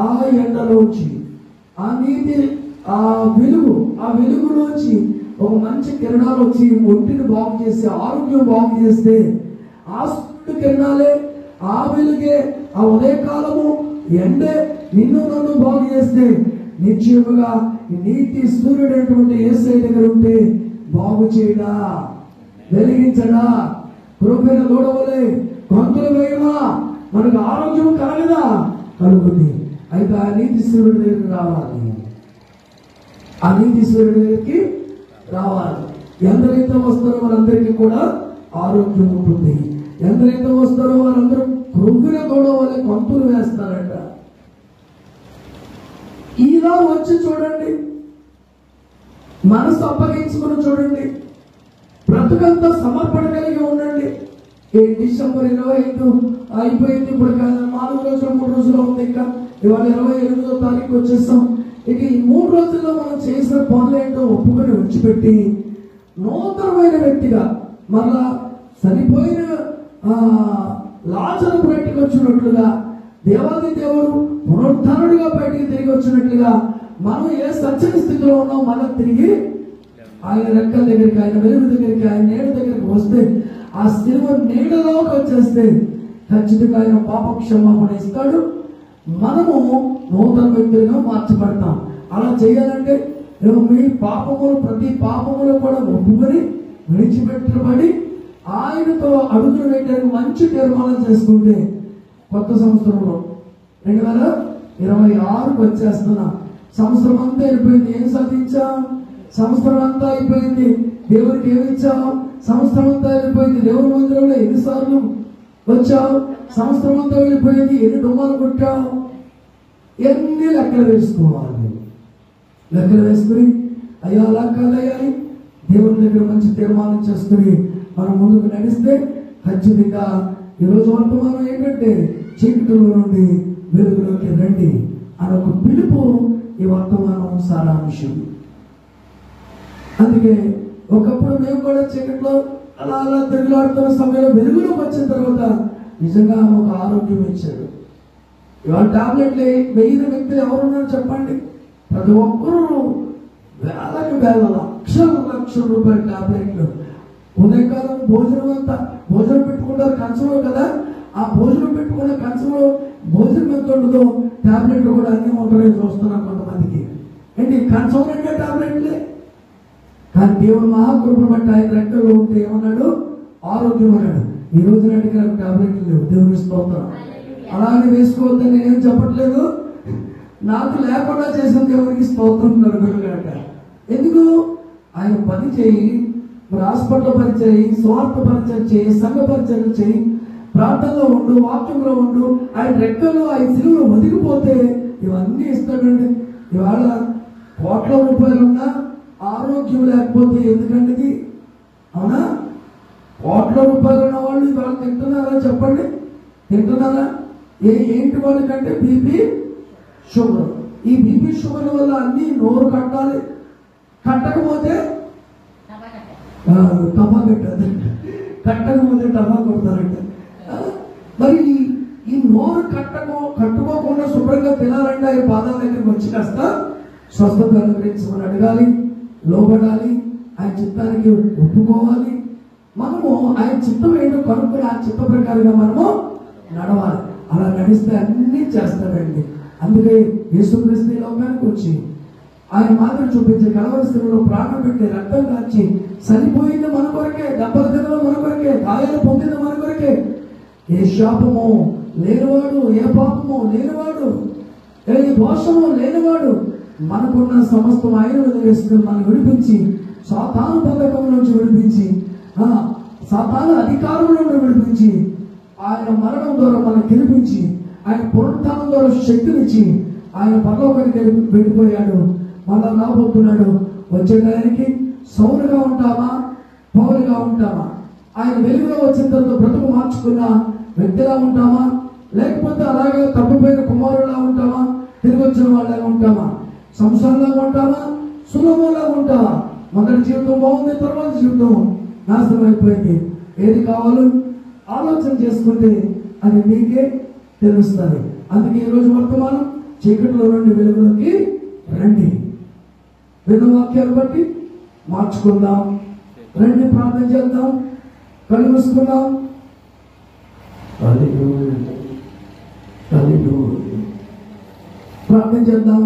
ఆ ఎండలోంచి ఆ నీతి ఆ వెలుగులోంచి ఒక మంచి కిరణాలు వచ్చి ఒంటిని బాగు చేసి ఆరోగ్యం బాగు చేస్తే ఆ సూర్యుడు కిరణాలే, ఆ వెలుగే, ఆ ఉదయకాలము ఎండే నిన్ను నన్ను బాగు చేస్తే నిశ్చయముగా నీతి సూర్యుడైనటువంటి యేసయ్య దగ్గర ఉంటే బాగు చేయడా, వెలిగించడా, కృపైన దూడవలే గొంతులు వేయమా, మనకు ఆరోగ్యం కలగదా? కలుగుతుంది. అయితే ఆ నీతి సూర్యుడి దగ్గరికి రావాలి. ఆ నీతి సూర్యుడి దగ్గరికి రావాలి. ఎందరైతే వస్తారో వాళ్ళందరికీ కూడా ఆరోగ్యం ఉంటుంది. ఎందరైతే వస్తారో వాళ్ళందరూ కృపైన దూడవలే గొంతులు వేస్తారట. ఇలా వచ్చి చూడండి, మనసు అప్పగించుకుని చూడండి, బ్రతుకంతా సమర్పణ కలిగి ఉండండి. డిసెంబర్ 25 అయిపోయింది. ఇప్పుడు 4 రోజులు 3 రోజులు ఉంది. ఇంకా ఇవాళ 28వ తారీఖు వచ్చేస్తాం. ఇక ఈ 3 రోజుల్లో మనం చేసిన పనులేంటో ఒప్పుకొని విడిచిపెట్టి నూతనమైన వ్యక్తిగా మళ్ళా సరిపోయిన లాజరు బయటికి వచ్చినట్లుగా, దేవాది దేవుడు పునరుద్ధరణుడిగా బయటికి తిరిగి వచ్చినట్లుగా మనం ఏ సత్యని స్థితిలో ఉన్నాం మళ్ళీ తిరిగి ఆయన రెక్కల దగ్గరికి, ఆయన వెలుగు దగ్గరికి, ఆయన నీడ దగ్గరికి వస్తే, ఆ సిలువ నీడలోకి వచ్చేస్తే ఖచ్చితంగా ఆయన పాప క్షమాపణ ఇస్తాడు. మనము నూతన వ్యక్తులుగా మార్చబడతాం. అలా చేయాలంటే మీ పాపములు, ప్రతి పాపములు కూడా ఒప్పుకొని విడిచిపెట్టబడి ఆయనతో అడుగులు వేయడానికి మంచి తీర్మానం చేసుకుంటే కొత్త సంవత్సరంలో 2026కు వచ్చేస్తున్నా. సంవత్సరం అంతా అయిపోయింది. ఏం సాధించాం? సంవత్సరం అంతా అయిపోయింది. దేవుడికి ఏమి ఇచ్చావు? సంవత్సరం అంతా వెళ్ళిపోయింది. దేవుడి మందిరంలో ఎన్నిసార్లు వచ్చావు? సంవత్సరం అంతా వెళ్ళిపోయింది. ఎన్ని డుమ్మాలు కొట్టావు? ఎన్ని లెక్కలు వేసుకోవాలి. లెక్కలు వేసుకుని అయ్యా అలా కాదయ్యా దేవుని దగ్గర మంచి తీర్మానం చేసుకుని మనం ముందుకు నడిస్తే ఖచ్చితంగా ఈరోజు వర్తమానం ఏంటంటే చీకటిలో నుండి వెలుగులోకి రండి అని ఒక పిలుపు ఈ వర్తమానం సారాంశం. అందుకే ఒకప్పుడు మేము కూడా చీకట్లో అలా అలా తిరుగులాడుతున్న సమయంలో వెలుగులోకి వచ్చిన తర్వాత నిజంగా ఒక ఆరోగ్యం ఇచ్చాడు. ఇవాళ టాబ్లెట్లు వెయ్యిన వ్యక్తులు ఎవరున్నారు చెప్పండి? ప్రతి ఒక్కరూ వేలకు వేల లక్షల రూపాయల టాబ్లెట్లు. ఉదయకాలం భోజనం అంతా భోజనం పెట్టుకుంటారు కంచంలో కదా, ఆ భోజనం పెట్టుకున్న కంచంలో భోజనం ఎంత ఉండదో టాబ్లెట్లు కూడా అన్నీ ఉంటాయని చూస్తున్నాం కొంతమందికి. ఏంటి కంచం అంటే టాబ్లెట్లే. కానీ దేవుడు మహాకృపను బట్టి ఆయన రెక్కల్లో ఉంటే ఏమన్నాడు? ఆరోగ్యం అన్నాడు. ఈ రోజు నాటికి నాకు టాబ్లెట్లు లేవు, దేవుని స్తోత్రం. అలాగే వేసుకోవద్దని నేనేం చెప్పట్లేదు, నాకు లేకుండా చేసిన దేవునికి స్తోత్రం కలుగునుగాక. ఎందుకు? ఆయన పని చేయి, మరి హాస్పిటల్ పరిచయం, స్వార్థ పరిచయం చేయి, సంఘ పరిచయం చేయి, ప్రార్థనలో ఉండు, వాక్యంలో ఉండు. ఆయన రెక్కలు ఆయన సిలువలో ఒదిగిపోతే ఇవన్నీ ఇస్తాడండి. ఇవాళ కోట్ల రూపాయలున్నా ఆరోగ్యం లేకపోతే ఎందుకండి ఇది? అవునా? కోట్ల రూపాయలు ఉన్న వాళ్ళు ఇవాళ తింటున్నారా చెప్పండి? తింటున్నారా? ఏంటి వాళ్ళకంటే బీపీ షుగర్. ఈ బీపీ షుగర్ వల్ల అన్ని నోరు కట్టాలి, కట్టకపోతే టమా కట్టాలి, కట్టకపోతే టమా కొడతారంట. మరి ఈ నోరు కట్టుకోకుండా శుభ్రంగా తినాలంటే ఆయన పాదాల దగ్గరికి వచ్చి కాస్త స్వస్థత అనుగ్రహించమని అడగాలి, లోబడాలి, ఆయన చిత్తానికి ఒప్పుకోవాలి. మనము ఆయన చిత్తం ఏంటో కనుక్కొని ఆ చిత్త ప్రకారంగా మనము నడవాలి. అలా నడిస్తే అన్నీ చేస్తాడండి. అందుకే యేసుక్రీస్తు లోకానికి వచ్చి ఆయన మాత్రం చూపించే కలవరి స్థితిలో ప్రాణం పెట్టి రక్తం కాచి చనిపోయింది మన కొరకే, దెబ్బల తినలో మన కొరకే, గాయాలు పొందింది మన కొరకే. ఏ శాపము లేనివాడు, ఏ పాపము లేనివాడు, ఏ దోషము లేనివాడు, మనకున్న సమస్తం ఆయన వదిలేసుకుని మనం విడిపించి సాతాను పథకం నుంచి విడిపించి, సాతాను అధికారం నుండి విడిపించి, ఆయన మరణం ద్వారా మనం గెలిపించి, ఆయన పునరుత్థానం ద్వారా శక్తినిచ్చి ఆయన పరలోకానికి వెళ్ళిపోయాడు. మళ్ళా రాబోతున్నాడు. వచ్చే టయానికి సౌలుగా ఉంటామా, పౌలుగా ఉంటామా? ఆయన వెలుగులో వచ్చిన తర్వాత బ్రతుకు మార్చుకున్న వ్యక్తిలా ఉంటామా, లేకపోతే అలాగే తప్పిపోయిన కుమారులా ఉంటామా, తిరిగి వచ్చిన వాళ్ళగా ఉంటామా, సంసారంలాగా ఉంటామా, సులభంలాగా ఉంటామా? మొదటి జీవితం బాగుంది, తర్వాత జీవితం నాశనం అయిపోయింది. ఏది కావాలో ఆలోచన చేసుకుంటే అది మీకే తెలుస్తుంది. అందుకే ఈరోజు వర్తమానం చీకటిలో నుండి వెలుగులోకి రండి. విన్న వాక్యాలు బట్టి మార్చుకుందాం. రండి ప్రార్థన చేద్దాం, కళ్ళు మూసుకుందాం. ప్రార్థన చేద్దాం.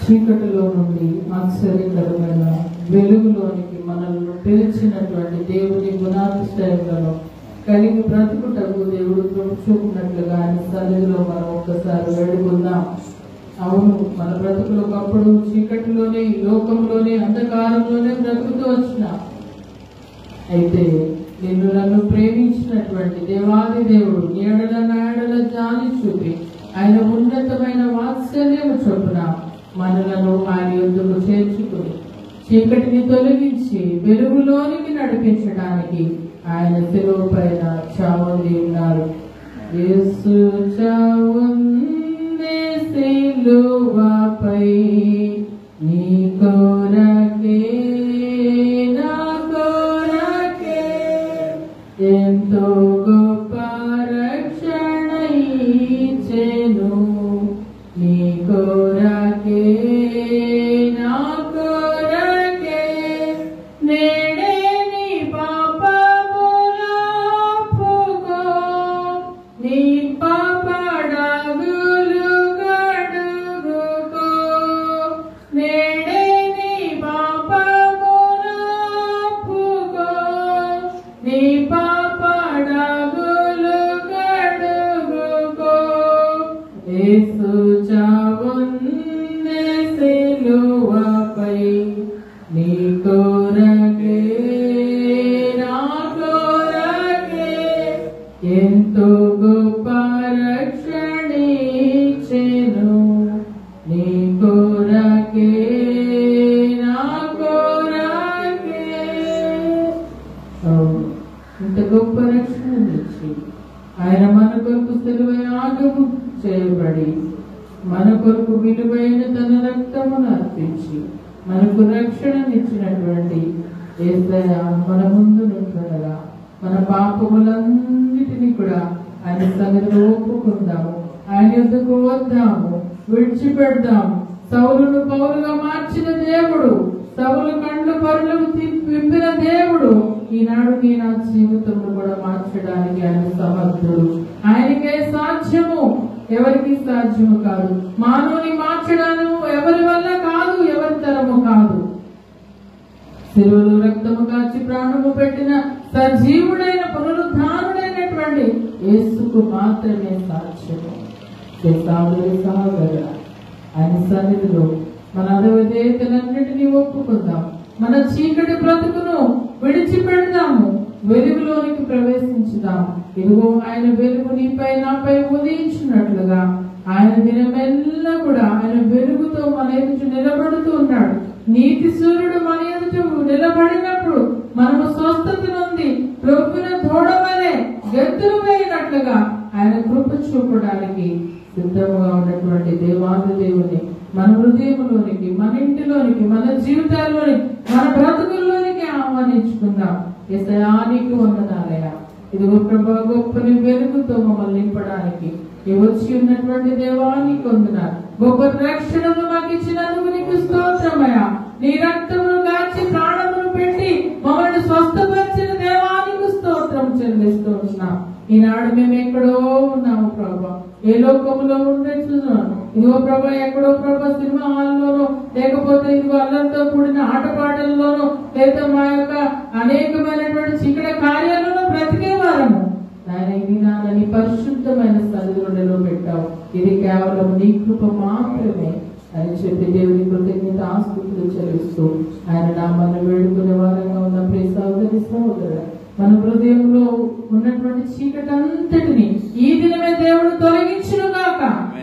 చీకటిలో నుండి ఆశ్చర్యకరమైన వెలుగులోనికి మనల్ని పిలిచినటువంటి దేవుని గుణాతిశయములను కలిగి బ్రతుకుటకు దేవుడు చూపినట్లుగా ఆయన సన్నిధిలో మనం ఒక్కసారి వేడుకుందాం. అవును, మన బ్రతుకులు ఒకప్పుడు చీకటిలోనే, లోకంలోనే, అంధకారంలోనే బ్రతుకుతూ వచ్చినా, అయితే నిన్ను నన్ను ప్రేమించినటువంటి దేవాది దేవుడు నీడల నాడల జాలి చూపి ఆయన ఉన్నతమైన వాత్సల్యము చొప్పున మనలను ఆయన యొద్దకు చేర్చుకుని చీకటిని తొలగించి వెలుగులోనికి నడిపించడానికి ఆయన శిలువ పైన చావుండి ఉన్నారు. యేసు చావుంది శిలువపై, నీ కొరకే నా కొరకే, ఎంతో గొప్ప రక్షణ ఇచ్చెను. నీ కొరకే నా కొరకే, నేడే నీ పాపములొప్పుకో, నీ పాపడాగులు కడుగుకో, నేడే నీ గొప్ప రక్షణనిచ్చి ఆయన మన కొరకు శిలువ యాగము చేయబడి మన కొరకు విలువైన తన రక్తమును అర్పించి మనకు రక్షణనిచ్చినటువంటి యేసయ్య మన ముందు నుండగా మన పాపములన్నిటినీ కూడా ఆయన సన్నిధిలో ఒప్పుకుందాము. ఆయన యొద్దకు వద్దాము, విడిచిపెడదాము. సౌలును పౌలుగా మార్చిన దేవుడు, సౌలు కండ్లు పరులకు విప్పిన దేవుడు ఈనాడు నీ నా జీవితంలో కూడా మార్చడానికి ఆయన సమర్థుడు. ఆయనకే సాధ్యము, ఎవరికి సాధ్యము కాదు. మానవుని మార్చడాను ఎవరి వల్ల కాదు, ఎవరి తరము కాదు. శిలువలో రక్తము కాచి ప్రాణము పెట్టిన సజీవుడైన పునరుద్ధానుడైనటువంటి యేసుకు మాత్రమే సాధ్యము. సహోదర, ఆయన సన్నిధిలో మన అవిధేయతలన్నిటినీ ఒప్పుకుందాం. మన చీకటి బ్రతుకును విడిచిపెడదాము, వెలుగులోనికి ప్రవేశించుదాం. ఇదిగో ఆయన వెలుగు నీపై నాపై ఉదయించినట్లుగా ఆయన దినమెల్లా కూడా ఆయన వెలుగుతో మన ఎదుట నిలబడుతూ ఉన్నాడు. నీతి సూర్యుడు మన ఎదుట నిలబడినప్పుడు మనము స్వస్థత నుండి ప్రభువున తోడవలే గెంతులు వేయినట్లుగా ఆయన కృప చూపడానికి సిద్ధంగా ఉన్నటువంటి దేవాది దేవుని మన హృదయంలోనికి, మన ఇంటిలోనికి, మన జీవితాల్లోనికి, మన బ్రతుకుల్లోనికి ఆహ్వానించుకుందాం. యేసయ్యానికి వందనాలయ్యా. ఇదిగో ప్రభా, గొప్పని వెలుగుతో మమ్మల్ని నింపడానికి వచ్చి ఉన్నటువంటి దేవానికి వందనాలు. గొప్ప రక్షణను మాకు ఇచ్చినందుకు నీకు స్తోత్రమయ్యా. నీ రక్తమును కాచి ప్రాణమును పెట్టి మమ్మల్ని స్వస్థపరిచిన దేవానికి స్తోత్రం చెల్లిస్తూ ఉన్నాం. ఈనాడు మేము ఎక్కడో ఉన్నాము ప్రభా, ఏ లోకంలో ఉండొచ్చున్నాను. ఇదిగో ప్రభా, ఎక్కడో ప్రభా సినిమా హాల్లోనో, లేకపోతే ఇదిగో అల్లరితో కూడిన ఆటపాటల్లోనో, లేదా మా యొక్క అనేకమైనటువంటి చిక్కడ కార్యాలలో బ్రతికే వారము. నాయన నీ పరిశుద్ధమైన సన్నిధిలో పెట్టావు. ఇది కేవలం నీ కృప మాత్రమే అని చెప్పి దేవుని కృతజ్ఞత ఆస్తులు చెల్లిస్తూ ఆయన నామాన్ని వేడుకునే వారంగా ఉన్న ప్రియ సహోదరి సహోదరుడు, మన హృదయంలో ఉన్నటువంటి చీకటి అంతటిని ఈ దినమే దేవుడు తొలగించును గాక,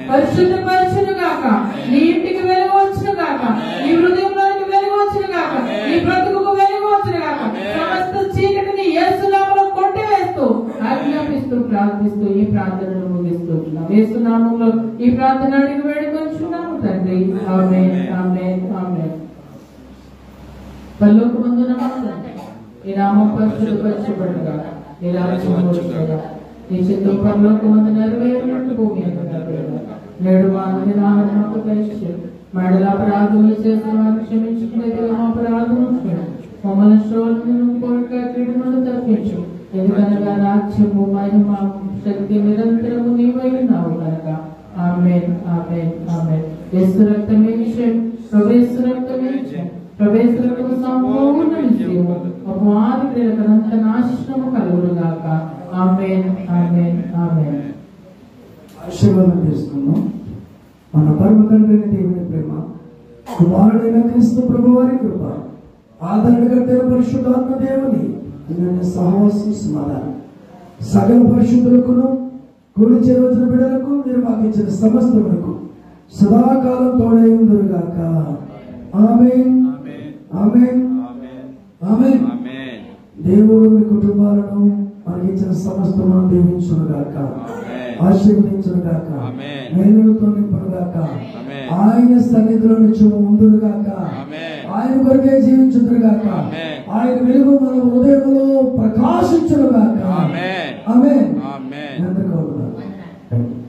పరిశుద్ధపరచును గాక, నీ ఇంటికి వెలుగు వచ్చును గాక, నీ హృదయంలోనికి వెలుగు వచ్చును గాక, నీ బ్రతుకుకు వెలుగు వచ్చును గాక. సమస్త చీకటిని యేసు నామములో కొట్టివేస్తూ ఆజ్ఞాపిస్తూ ప్రార్థిస్తూ ఈ ప్రార్థనను ముగిస్తున్నాం. యేసు నామములో ఈ ప్రార్థన అడిగి వేడుకొంచున్నాము తండ్రి. ఆమేన్, ఆమేన్, ఆమేన్. పరలోకమందున మా తండ్రి, నీ నామం పరిశుద్ధపరచబడుగా, నీ రాజ్యం వచ్చుగా, నీ చిత్తం పరలోకమందు నెరవేరినట్టు భూమి మీద నెరవేరుగా. నేడు మా అనుదినాహారము మాకు దయచేయము. మడల అపరాధములు చేసిన వారిని క్షమించుకునేదిగా మా అపరాధములను క్షమించు. మమ్మల్ని శోధనను కోరిక కీడును తప్పించు. ఎందుకనగా రాజ్యము, మహిమ, శక్తి నిరంతరము నీవై ఉన్నావు కనుక. ఆమేన్, ఆమేన్, ఆమేన్. యేసు రక్తమే విషయం, ప్రవేశ రక్తమే విషయం, ప్రవేశ రక్తము సంపూర్ణ విజయము, అపవాది క్రియలకంత నాశనము కలుగునుగాక. ఆమేన్, ఆమేన్, ఆమేన్. ఆశీర్వాదం చేసుకున్నాం. మన పరమ తండ్రి దేవుని ప్రేమ, కుమారుడైన క్రీస్తు ప్రభువారి కృప, ఆదరణకర్తైన పరిశుద్ధాత్మ దేవుని సహవాసం, సమాధానం సకల పరిశుద్ధులకును కూడి చేరవచ్చిన బిడ్డలకు మీరు మాకు ఇచ్చిన సమస్తములకు సదాకాలం తోడై ఉందురుగాక. ఆమేన్, ఆమేన్, ఆమేన్. దేవుడు మీ కుటుంబాలను మనకి ఇచ్చిన సమస్తమును దీవించునుగాక, ఆశీర్వదించునుగాక, మేలుతో నింపునుగాక. ఆయన సన్నిధిలో నుంచి ఉందురుగాక, ఆయన కొరకే జీవించుదురుగాక. ఆయన వెలుగు మన హృదయంలో